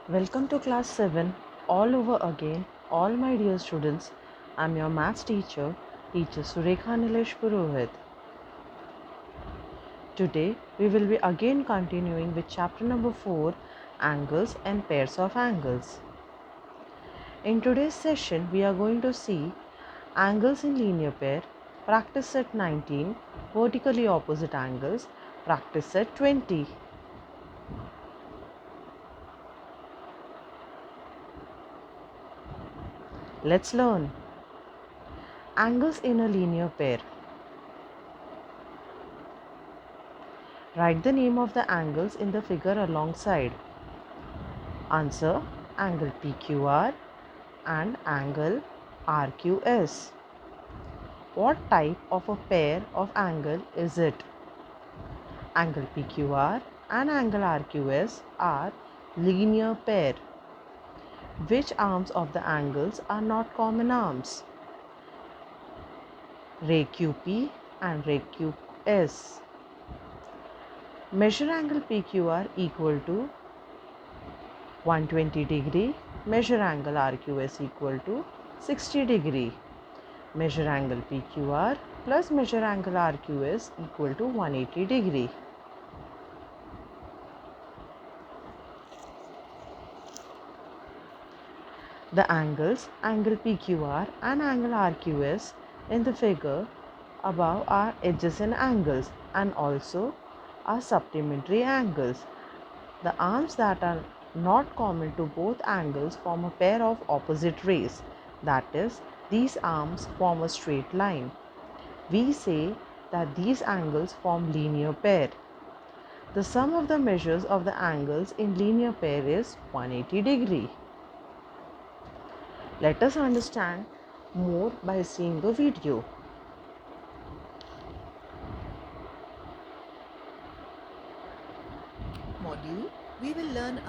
Welcome to class 7 all over again, all my dear students. I'm your maths teacher, teacher Surekha Nilesh Purohit. Today we will be again continuing with chapter number 4, angles and pairs of angles. In today's session we are going to see angles in linear pair, practice set 19, vertically opposite angles, practice set 20. Let's learn. Angles in a linear pair. Write the name of the angles in the figure alongside. Answer: angle PQR and angle RQS. What type of a pair of angle is it? Angle PQR and angle RQS are linear pair. Which arms of the angles are not common arms? Ray QP and ray QS. Measure angle PQR equal to 120 degree. Measure angle RQS equal to 60 degree. Measure angle PQR plus measure angle RQS equal to 180 degree. The angles angle PQR and angle RQS in the figure above are adjacent angles and also are supplementary angles. The arms that are not common to both angles form a pair of opposite rays. That is, these arms form a straight line. We say that these angles form linear pair. The sum of the measures of the angles in linear pair is 180 degree. Let us understand more by seeing the video. Module, we will learn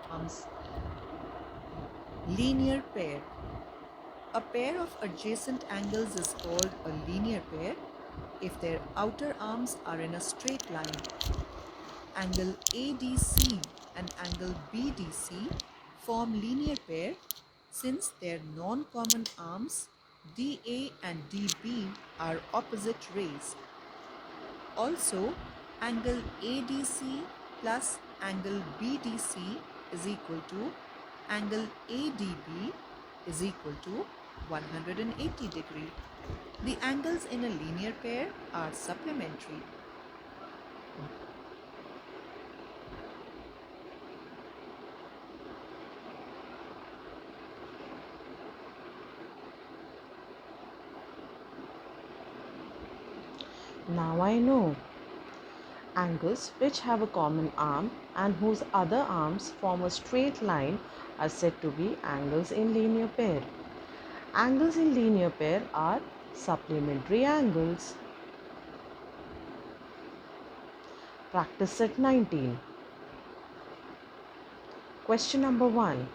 arms. Linear pair. A pair of adjacent angles is called a linear pair if their outer arms are in a straight line. Angle ADC and angle BDC form linear pair since their non-common arms DA and DB are opposite rays. Also, angle ADC plus angle BDC is equal to angle ADB is equal to 180 degree. The angles in a linear pair are supplementary. Now I know. Angles which have a common arm and whose other arms form a straight line are said to be angles in linear pair. Angles in linear pair are supplementary angles. Practice set 19. Question number 1.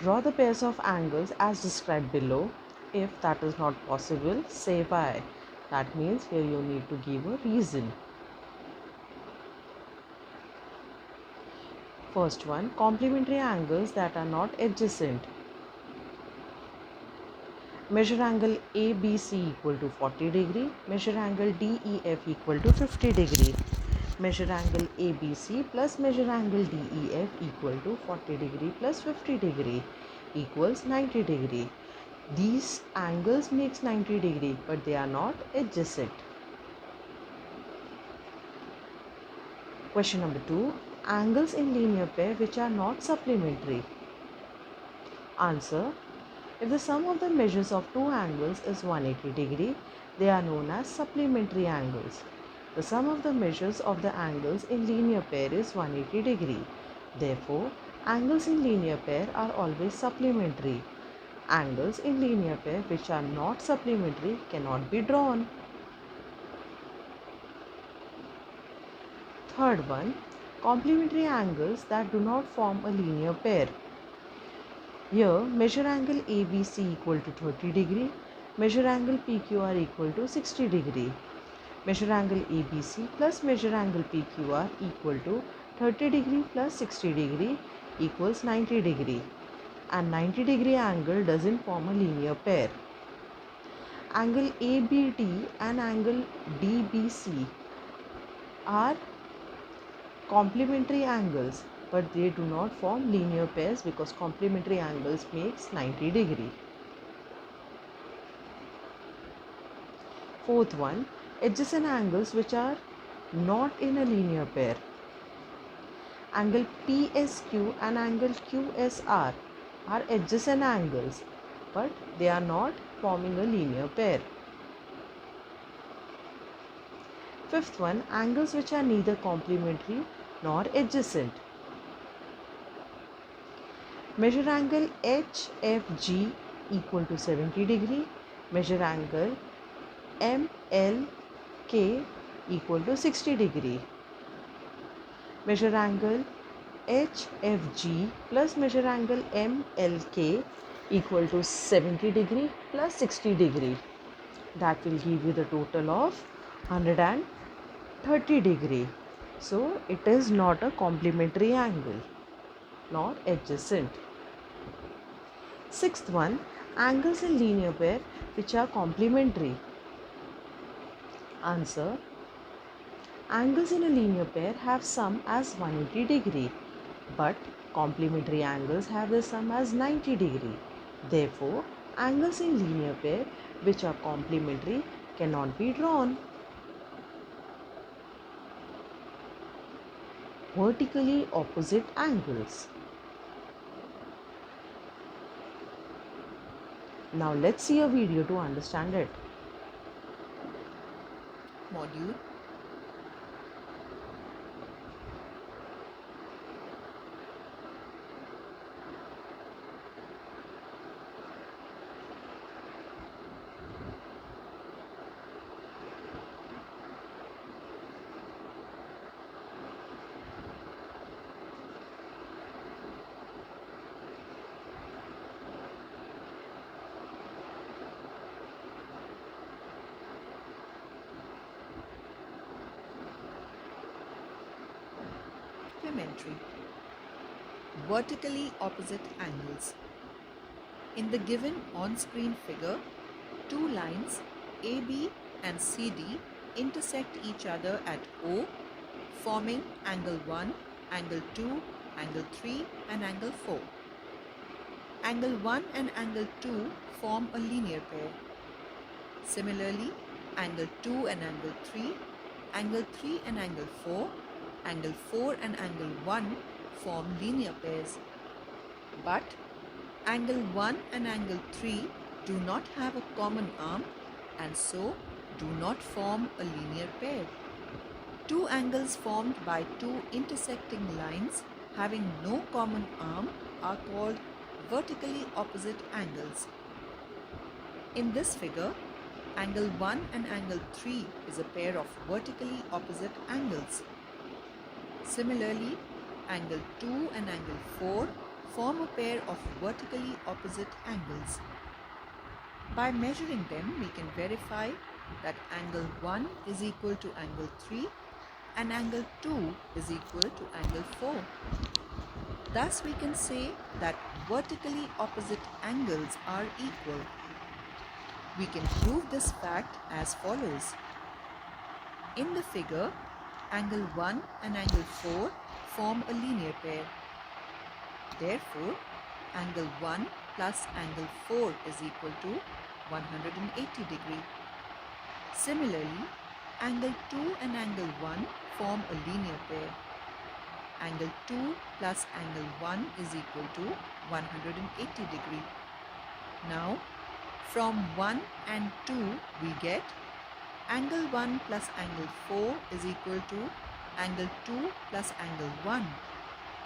Draw the pairs of angles as described below. If that is not possible, say why. That means here you need to give a reason. First one, complementary angles that are not adjacent. Measure angle ABC equal to 40 degree. Measure angle DEF equal to 50 degree. Measure angle ABC plus measure angle DEF equal to 40 degree plus 50 degree equals 90 degree. These angles makes 90 degree but they are not adjacent. Question number 2. Angles in linear pair which are not supplementary. Answer. If the sum of the measures of two angles is 180 degree, they are known as supplementary angles. The sum of the measures of the angles in linear pair is 180 degree. Therefore, angles in linear pair are always supplementary. Angles in linear pair which are not supplementary cannot be drawn. Third one, complementary angles that do not form a linear pair. Here, measure angle ABC equal to 30 degree, measure angle PQR equal to 60 degree. Measure angle ABC plus measure angle PQR equal to 30 degree plus 60 degree equals 90 degree. And 90 degree angle doesn't form a linear pair. Angle ABD and angle DBC are complementary angles, but they do not form linear pairs because complementary angles makes 90 degree. Fourth one, adjacent angles which are not in a linear pair. Angle PSQ and angle QSR are adjacent angles, but they are not forming a linear pair. Fifth one, angles which are neither complementary nor adjacent. Measure angle HFG equal to 70 degree. Measure angle MLK equal to 60 degree. Measure angle HFG plus measure angle MLK equal to 70 degree plus 60 degree. That will give you the total of 130 degree. So it is not a complementary angle, not adjacent. Sixth one, angles in linear pair which are complementary. Answer, angles in a linear pair have sum as 180 degree, but complementary angles have the sum as 90 degree. Therefore, angles in linear pair which are complementary cannot be drawn. Vertically opposite angles. Now let's see a video to understand it. Module. Supplementary. Vertically opposite angles. In the given on-screen figure, two lines AB and CD intersect each other at O, forming angle 1, angle 2, angle 3 and angle 4. Angle 1 and angle 2 form a linear pair. Similarly, angle 2 and angle 3, angle 3 and angle 4, angle 4 and angle 1 form linear pairs. But angle 1 and angle 3 do not have a common arm and so do not form a linear pair. Two angles formed by two intersecting lines having no common arm are called vertically opposite angles. In this figure, angle 1 and angle 3 is a pair of vertically opposite angles. Similarly, angle 2 and angle 4 form a pair of vertically opposite angles. By measuring them, we can verify that angle 1 is equal to angle 3 and angle 2 is equal to angle 4. Thus, we can say that vertically opposite angles are equal. We can prove this fact as follows. In the figure, angle 1 and angle 4 form a linear pair. Therefore, angle 1 plus angle 4 is equal to 180 degree. Similarly, angle 2 and angle 1 form a linear pair. Angle 2 plus angle 1 is equal to 180 degree. Now, from 1 and 2 we get angle 1 plus angle 4 is equal to angle 2 plus angle 1.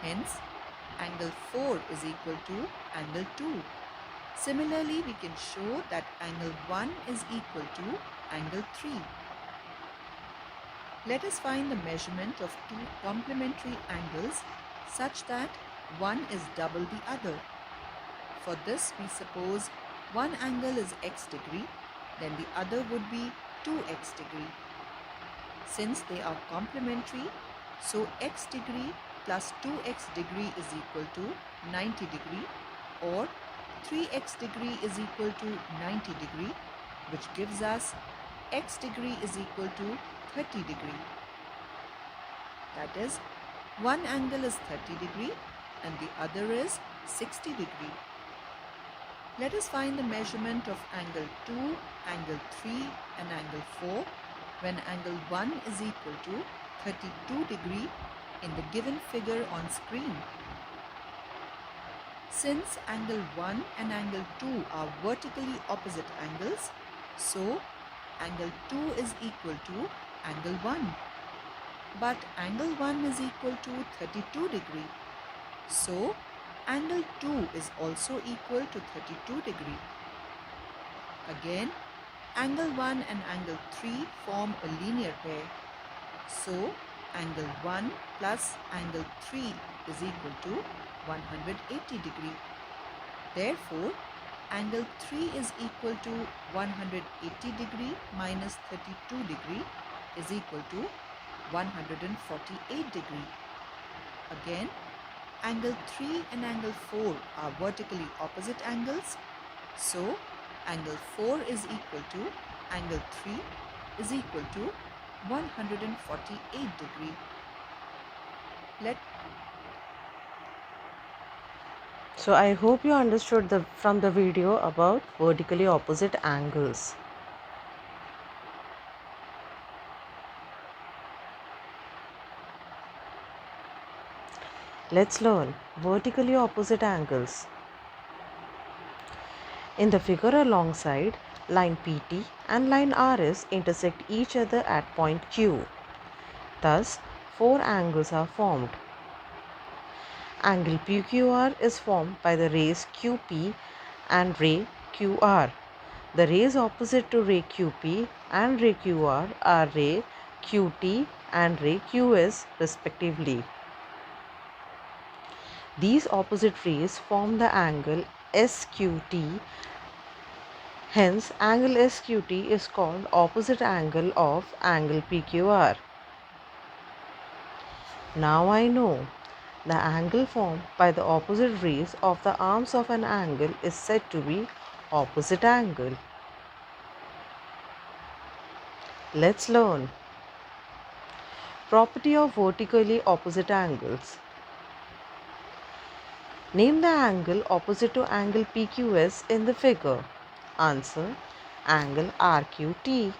Hence, angle 4 is equal to angle 2. Similarly, we can show that angle 1 is equal to angle 3. Let us find the measurement of two complementary angles such that one is double the other. For this, we suppose one angle is x degree, then the other would be 2x degree. Since they are complementary, so x degree plus 2x degree is equal to 90 degree, or 3x degree is equal to 90 degree, which gives us x degree is equal to 30 degree. That is, one angle is 30 degree and the other is 60 degree. Let us find the measurement of angle 2, angle 3 and angle 4 when angle 1 is equal to 32 degree in the given figure on screen. Since angle 1 and angle 2 are vertically opposite angles, so angle 2 is equal to angle 1. But angle 1 is equal to 32 degree. So angle 2 is also equal to 32 degree. Again, angle 1 and angle 3 form a linear pair. So angle 1 plus angle 3 is equal to 180 degree. Therefore, angle 3 is equal to 180 degree minus 32 degree is equal to 148 degree. Again, angle 3 and angle 4 are vertically opposite angles. So, angle 4 is equal to angle 3 is equal to 148 degree. So I hope you understood from the video about vertically opposite angles. Let's learn vertically opposite angles. In the figure alongside, line PT and line RS intersect each other at point Q. Thus, four angles are formed. Angle PQR is formed by the rays QP and ray QR. The rays opposite to ray QP and ray QR are ray QT and ray QS respectively. These opposite rays form the angle SQT. Hence, angle SQT is called opposite angle of angle PQR. Now I know the angle formed by the opposite rays of the arms of an angle is said to be opposite angle. Let's learn property of vertically opposite angles. Name the angle opposite to angle PQS in the figure. Answer: angle RQT.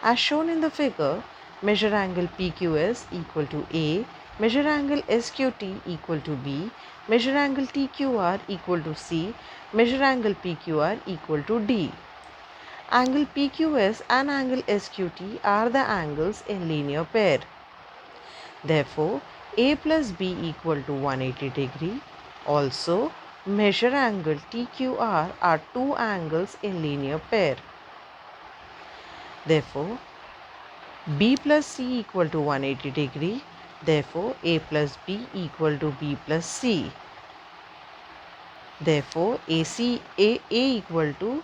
As shown in the figure, measure angle PQS equal to A, measure angle SQT equal to B, measure angle TQR equal to C, measure angle PQR equal to D. Angle PQS and angle SQT are the angles in linear pair. Therefore, A plus B equal to 180 degree. Also, measure angle TQR are two angles in linear pair. Therefore, B plus C equal to 180 degree. Therefore, A plus B equal to B plus C. Therefore, A equal to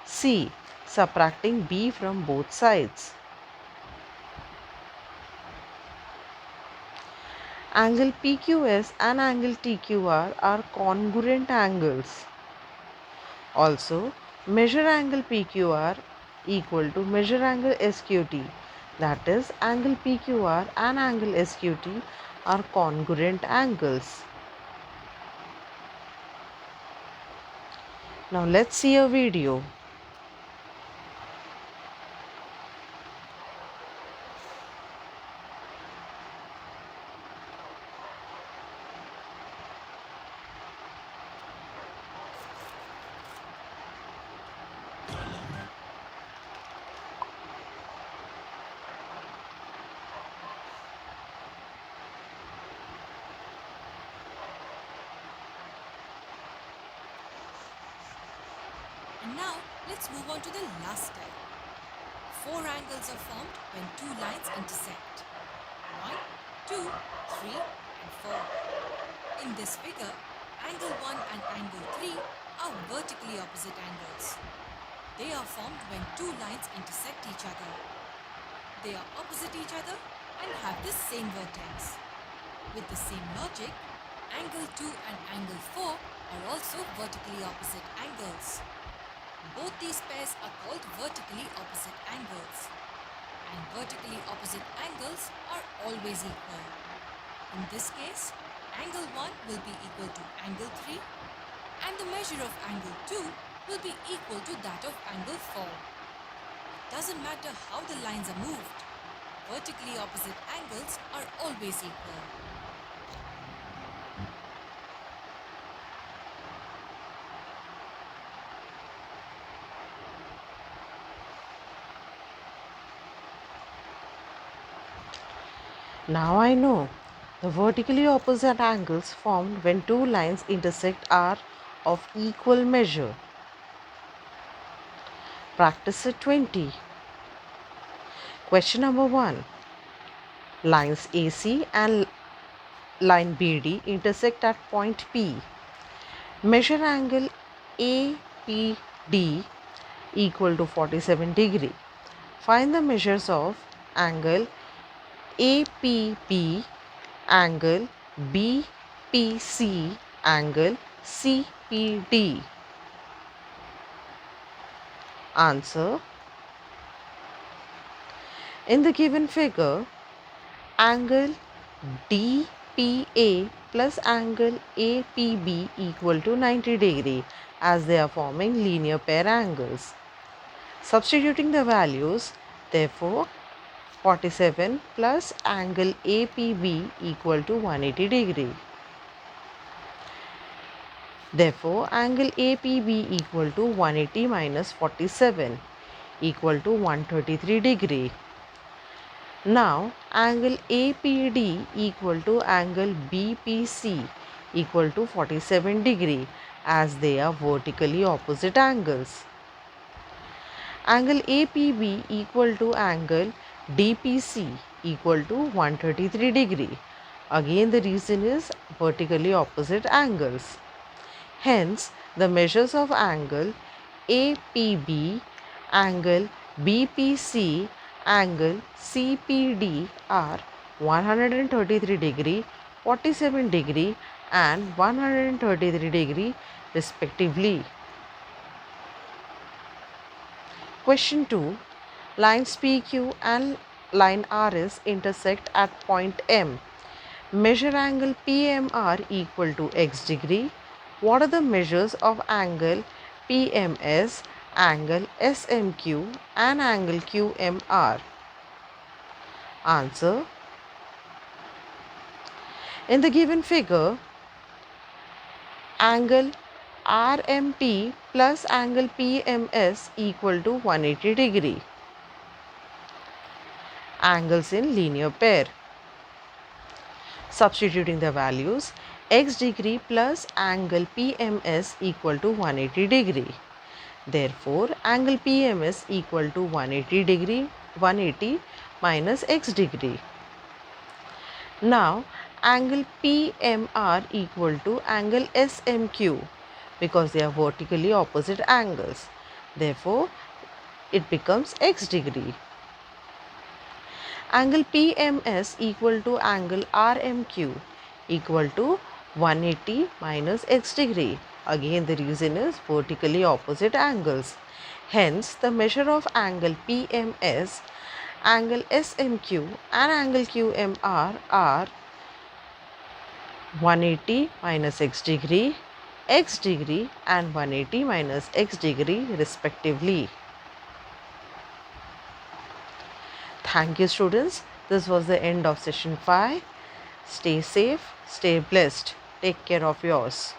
C, subtracting B from both sides. Angle PQS and angle TQR are congruent angles. Also, measure angle PQR equal to measure angle SQT. That is, angle PQR and angle SQT are congruent angles. Now let's see a video. And now let's move on to the last type. Four angles are formed when two lines intersect. 1, 2, 3, and 4. In this figure, angle 1 and angle 3 are vertically opposite angles. They are formed when two lines intersect each other. They are opposite each other and have the same vertex. With the same logic, angle 2 and angle 4 are also vertically opposite angles. Both these pairs are called vertically opposite angles. And vertically opposite angles are always equal. In this case, angle 1 will be equal to angle 3 and the measure of angle 2 will be equal to that of angle 4. It doesn't matter how the lines are moved. Vertically opposite angles are always equal. Now I know the vertically opposite angles formed when two lines intersect are of equal measure. Practice set 20. Question number 1. Lines AC and line BD intersect at point P. Measure angle APD equal to 47 degree. Find the measures of angle APB, angle BPC, angle CPD. Answer. In the given figure, angle DPA plus angle APB equal to 90 degree as they are forming linear pair angles. Substituting the values, therefore 47 plus angle APB equal to 180 degree. Therefore, angle APB equal to 180 minus 47 equal to 133 degree. Now, angle APD equal to angle BPC equal to 47 degree as they are vertically opposite angles. Angle APB equal to angle DPC equal to 133 degree. Again, the reason is vertically opposite angles. Hence, the measures of angle APB, angle BPC, angle CPD are 133 degree, 47 degree and 133 degree respectively. Question 2. Lines PQ and line RS intersect at point M. Measure angle PMR equal to x degree. What are the measures of angle PMS, angle SMQ and angle QMR? Answer. In the given figure, angle RMP plus angle PMS equal to 180 degree. Angles in linear pair. Substituting the values, x degree plus angle PMS equal to 180 degree. Therefore, angle PMS equal to 180 degree, 180 minus x degree. Now, angle PMR equal to angle SMQ because they are vertically opposite angles. Therefore, it becomes x degree. Angle PMS equal to angle RMQ equal to 180 minus x degree. Again, the reason is vertically opposite angles. Hence, the measure of angle PMS, angle SMQ and angle QMR are 180 minus x degree and 180 minus x degree respectively. Thank you, students. This was the end of session 5. Stay safe, stay blessed. Take care of yours.